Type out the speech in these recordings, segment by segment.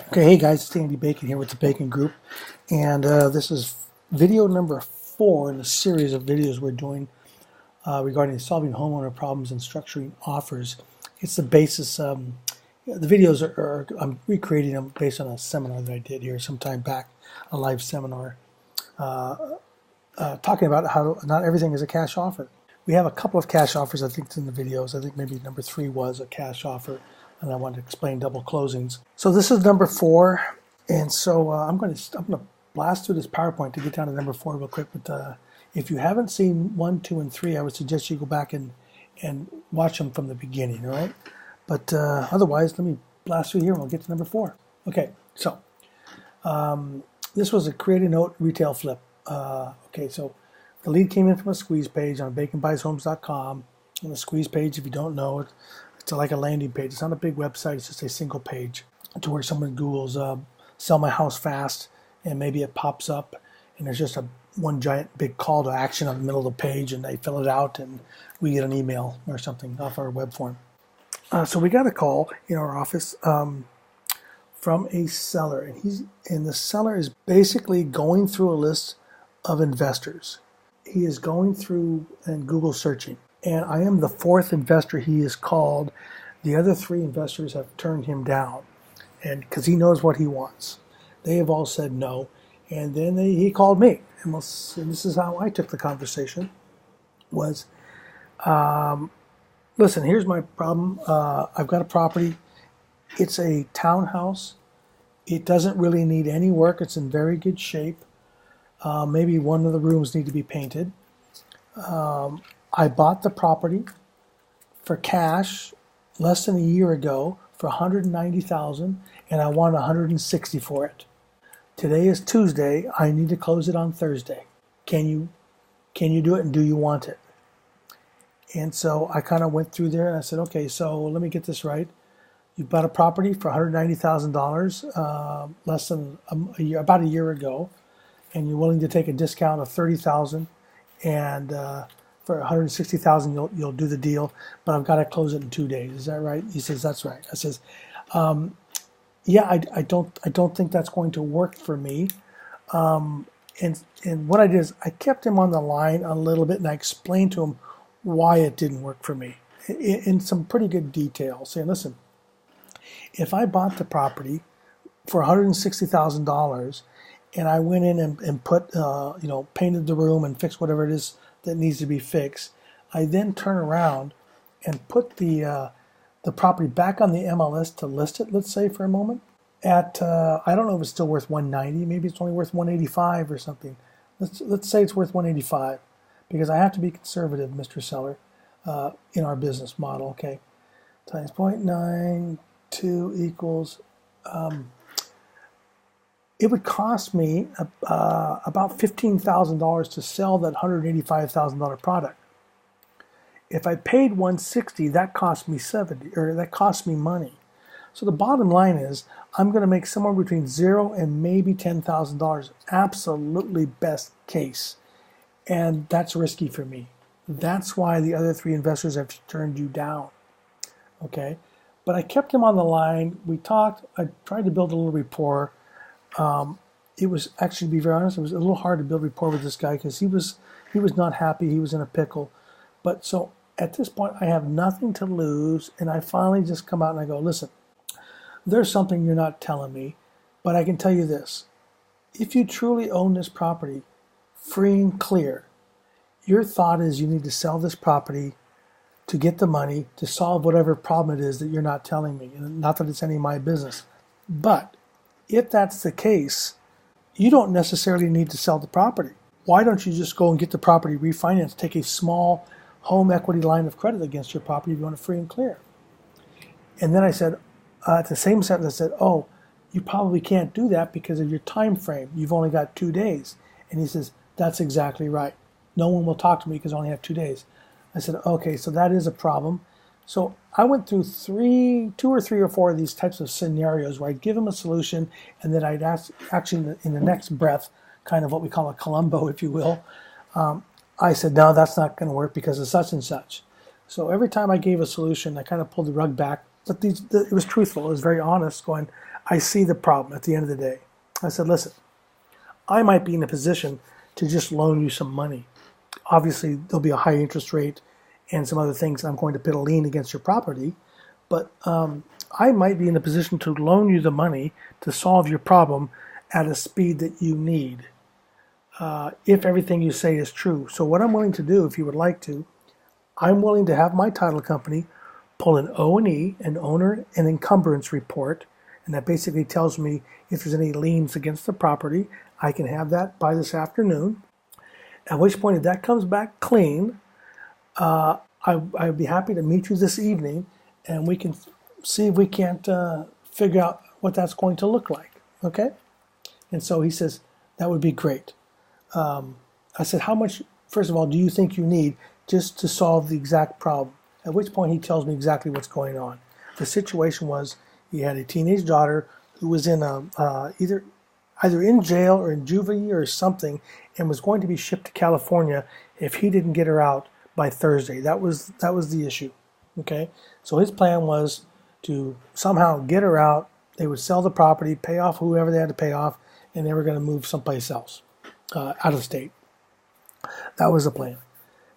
Okay, hey guys, it's Andy Bacon here with the Bacon Group, and this is video number 4 in a series of videos we're doing regarding solving homeowner problems and structuring offers. It's the basis. The videos I'm recreating them based on a seminar that I did here some time back, a live seminar talking about how not everything is a cash offer. We have a couple of cash offers, I think, in the videos. I think maybe number 3 was a cash offer, and I want to explain double closings. So this is number 4, and so I'm going to blast through this PowerPoint to get down to number 4 real quick. But if you haven't seen 1, 2, and 3, I would suggest you go back and watch them from the beginning. All right, but otherwise, let me blast through here, and we'll get to number 4. Okay, so this was a create a note retail flip. Okay, so the lead came in from a squeeze page on baconbuyshomes.com. On the squeeze page, if you don't know it, it's like a landing page. It's not a big website. It's just a single page to where someone Googles sell my house fast, and maybe it pops up, and there's just one giant big call to action on the middle of the page, and they fill it out, and we get an email or something off our web form. So we got a call in our office from a seller, and the seller is basically going through a list of investors. He is going through and Google searching. And I am the 4th investor he has called. The other 3 investors have turned him down, and because he knows what he wants. They have all said no. And then he called me. And this is how I took the conversation. Was, listen, here's my problem. I've got a property. It's a townhouse. It doesn't really need any work. It's in very good shape. Maybe one of the rooms need to be painted. I bought the property for cash less than a year ago for $190,000, and I want $160,000 for it. Today is Tuesday. I need to close it on Thursday. Can you do it, and do you want it? And so I kind of went through there, and I said, okay, so let me get this right. You bought a property for $190,000 less than about a year ago, and you're willing to take a discount of $30,000, and for $160,000 you'll do the deal, but I've got to close it in 2 days. Is that right? He says, that's right. I says, yeah, I don't think that's going to work for me. And what I did is I kept him on the line a little bit, and I explained to him why it didn't work for me in some pretty good detail, saying, listen, if I bought the property for $160,000 and I went in and put, painted the room and fixed whatever it is that needs to be fixed, I then turn around and put the property back on the MLS to list it, let's say for a moment, at, I don't know if it's still worth $190, maybe it's only worth $185 or something. Let's say it's worth $185, because I have to be conservative, Mr. Seller, in our business model, okay? Times 0.92 equals, it would cost me about $15,000 to sell that $185,000 product. If I paid $160,000, that cost me $70,000, or that cost me money. So the bottom line is, I'm going to make somewhere between $0 and maybe $10,000, absolutely best case, and that's risky for me. That's why the other 3 investors have turned you down. Okay, but I kept him on the line. We talked. I tried to build a little rapport. It was actually, to be very honest, it was a little hard to build rapport with this guy because he was not happy. He was in a pickle. But so at this point, I have nothing to lose, and I finally just come out and I go, listen, there's something you're not telling me, but I can tell you this. If you truly own this property, free and clear, your thought is you need to sell this property to get the money to solve whatever problem it is that you're not telling me. And not that it's any of my business. But if that's the case, you don't necessarily need to sell the property. Why don't you just go and get the property refinanced, take a small home equity line of credit against your property if you want it free and clear? And then I said, at the same sentence, I said, oh, you probably can't do that because of your time frame. You've only got 2 days. And he says, that's exactly right. No one will talk to me because I only have 2 days. I said, okay, so that is a problem. So I went through 2 or 3 or 4 of these types of scenarios where I'd give him a solution, and then I'd ask, actually in the next breath, kind of what we call a Columbo, if you will, I said, no, that's not going to work because of such and such. So every time I gave a solution, I kind of pulled the rug back. But it was truthful. It was very honest, going, I see the problem at the end of the day. I said, listen, I might be in a position to just loan you some money. Obviously, there'll be a high interest rate and some other things. I'm going to put a lien against your property, but I might be in a position to loan you the money to solve your problem at a speed that you need, if everything you say is true. So what I'm willing to do, if you would like to, I'm willing to have my title company pull an O&E, an owner and encumbrance report, and that basically tells me if there's any liens against the property. I can have that by this afternoon, at which point if that comes back clean, I'd be happy to meet you this evening and we can see if we can't figure out what that's going to look like, okay? And so he says, that would be great. I said, how much, first of all, do you think you need just to solve the exact problem? At which point he tells me exactly what's going on. The situation was he had a teenage daughter who was in either in jail or in juvie or something and was going to be shipped to California if he didn't get her out by Thursday. That was the issue, okay? So his plan was to somehow get her out. They would sell the property, pay off whoever they had to pay off, and they were going to move someplace else, out of state. That was the plan.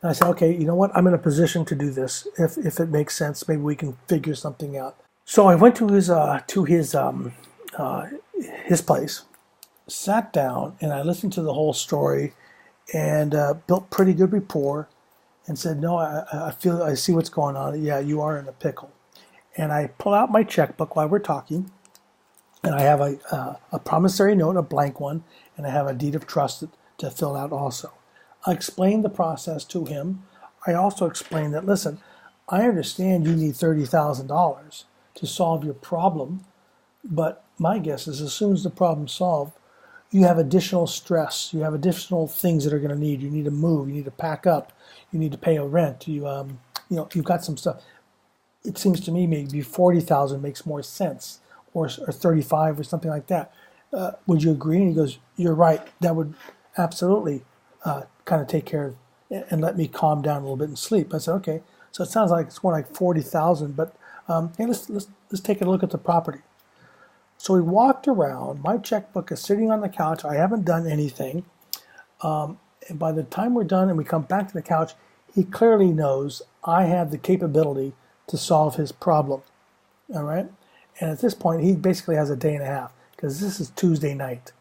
And I said, okay, you know what? I'm in a position to do this. If it makes sense, maybe we can figure something out. So I went to his place, sat down, and I listened to the whole story, and built pretty good rapport, and said, no, I see what's going on. Yeah, you are in a pickle. And I pull out my checkbook while we're talking, and I have a promissory note, a blank one, and I have a deed of trust to fill out also. I explained the process to him. I also explained that, listen, I understand you need $30,000 to solve your problem, but my guess is as soon as the problem's solved, you have additional stress. You have additional things that are going to need. You need to move. You need to pack up. You need to pay a rent. You've got some stuff. It seems to me maybe 40,000 makes more sense, or 35 or something like that. Would you agree? And he goes, you're right. That would absolutely kind of take care of and let me calm down a little bit and sleep. I said, okay. So it sounds like it's more like 40,000, but hey, let's take a look at the property. So we walked around. My checkbook is sitting on the couch. I haven't done anything. And by the time we're done and we come back to the couch, he clearly knows I have the capability to solve his problem. All right? And at this point, he basically has a day and a half because this is Tuesday night.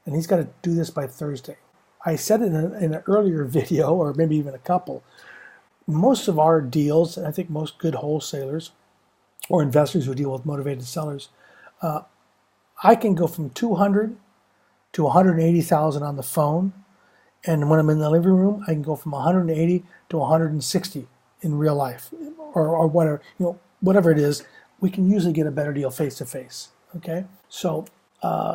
And he's got to do this by Thursday. I said it in an earlier video, or maybe even a couple. Most of our deals, and I think most good wholesalers or investors who deal with motivated sellers, I can go from 200 to 180,000 on the phone, and when I'm in the living room, I can go from 180 to 160 in real life, or whatever, whatever it is. We can usually get a better deal face to face. Okay, so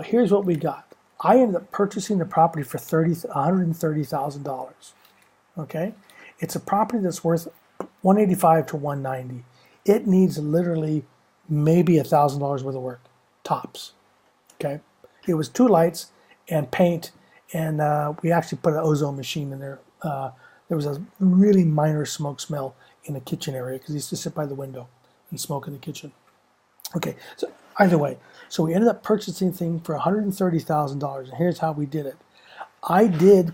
here's what we got. I ended up purchasing the property for $130,000. Okay, it's a property that's worth $185 to $190. It needs literally maybe $1,000 worth of work, tops. Okay, it was 2 lights and paint, and we actually put an ozone machine in there. There was a really minor smoke smell in the kitchen area because he used to sit by the window and smoke in the kitchen. Okay, so either way, so we ended up purchasing the thing for $130,000, and here's how we did it. I did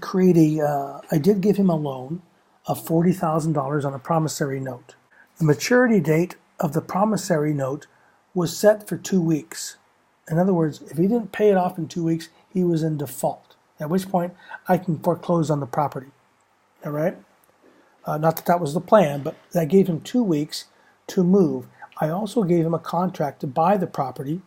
give him a loan of $40,000 on a promissory note. The maturity date of the promissory note was set for 2 weeks. In other words, if he didn't pay it off in 2 weeks, he was in default, at which point I can foreclose on the property. All right? Not that that was the plan, but that gave him 2 weeks to move. I also gave him a contract to buy the property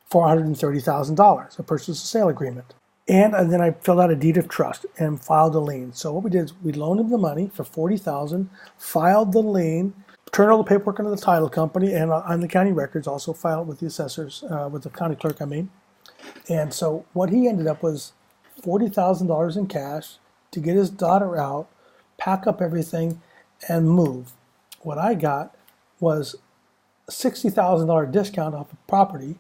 for $130,000, a purchase and sale agreement. And then I filled out a deed of trust and filed a lien. So what we did is we loaned him the money for $40,000, filed the lien, turned all the paperwork into the title company, and on the county records, also filed with the assessors, with the county clerk, I mean. And so what he ended up was $40,000 in cash to get his daughter out, pack up everything, and move. What I got was a $60,000 discount off the property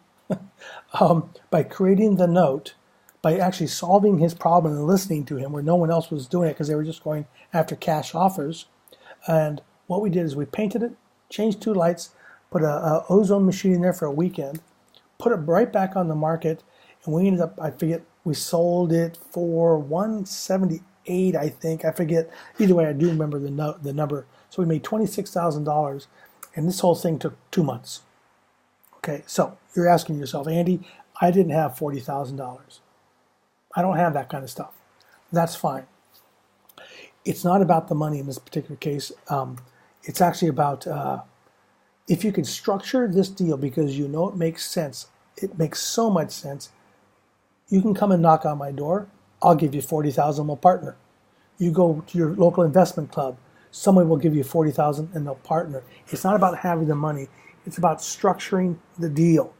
by creating the note, by actually solving his problem and listening to him where no one else was doing it because they were just going after cash offers. And what we did is we painted it, changed 2 lights, put a ozone machine in there for a weekend, put it right back on the market, and we ended up, I forget, we sold it for 178, I think. I forget. Either way, I do remember the number. So we made $26,000, and this whole thing took 2 months. Okay, so you're asking yourself, Andy, I didn't have $40,000. I don't have that kind of stuff. That's fine. It's not about the money in this particular case. It's actually about if you can structure this deal because you know it makes sense. It makes so much sense. You can come and knock on my door. I'll give you $40,000. We'll partner. You go to your local investment club. Someone will give you $40,000 and they'll partner. It's not about having the money. It's about structuring the deal.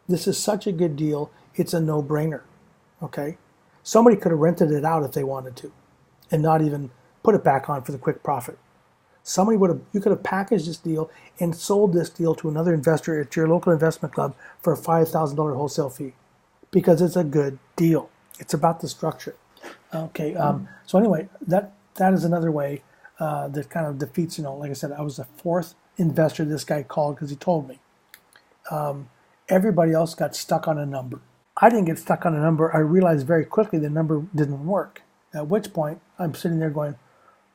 This is such a good deal. It's a no-brainer. Okay, somebody could have rented it out if they wanted to, and not even put it back on for the quick profit. Somebody would have. You could have packaged this deal and sold this deal to another investor at your local investment club for a $5,000 wholesale fee, because it's a good deal. It's about the structure. Okay. So anyway, that is another way that kind of defeats. Like I said, I was the fourth investor this guy called because he told me. Everybody else got stuck on a number. I didn't get stuck on a number. I realized very quickly the number didn't work. At which point, I'm sitting there going,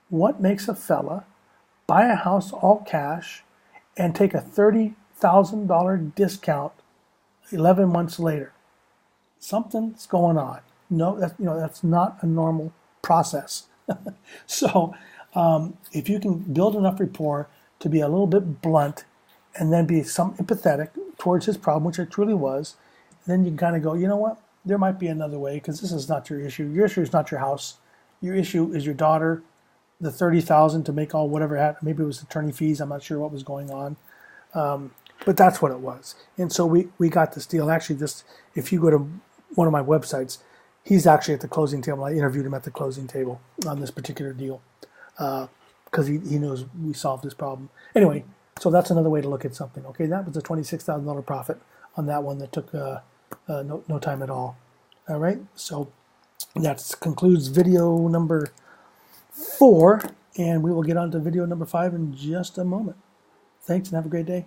what makes a fella buy a house all cash and take a $30,000 discount 11 months later? Something's going on. No, that's not a normal process. So if you can build enough rapport to be a little bit blunt and then be some empathetic towards his problem, which it truly was, then you kind of go, you know what? There might be another way, because this is not your issue. Your issue is not your house. Your issue is your daughter, the $30,000 to make all whatever happened. Maybe it was attorney fees. I'm not sure what was going on. But that's what it was. And so we got this deal. Actually, if you go to one of my websites, he's actually at the closing table. I interviewed him at the closing table on this particular deal because he knows we solved this problem. Anyway, so that's another way to look at something. Okay, that was a $26,000 profit on that one that took no time at all. All right, so that concludes video number 4, and we will get on to video number 5 in just a moment. Thanks, and have a great day.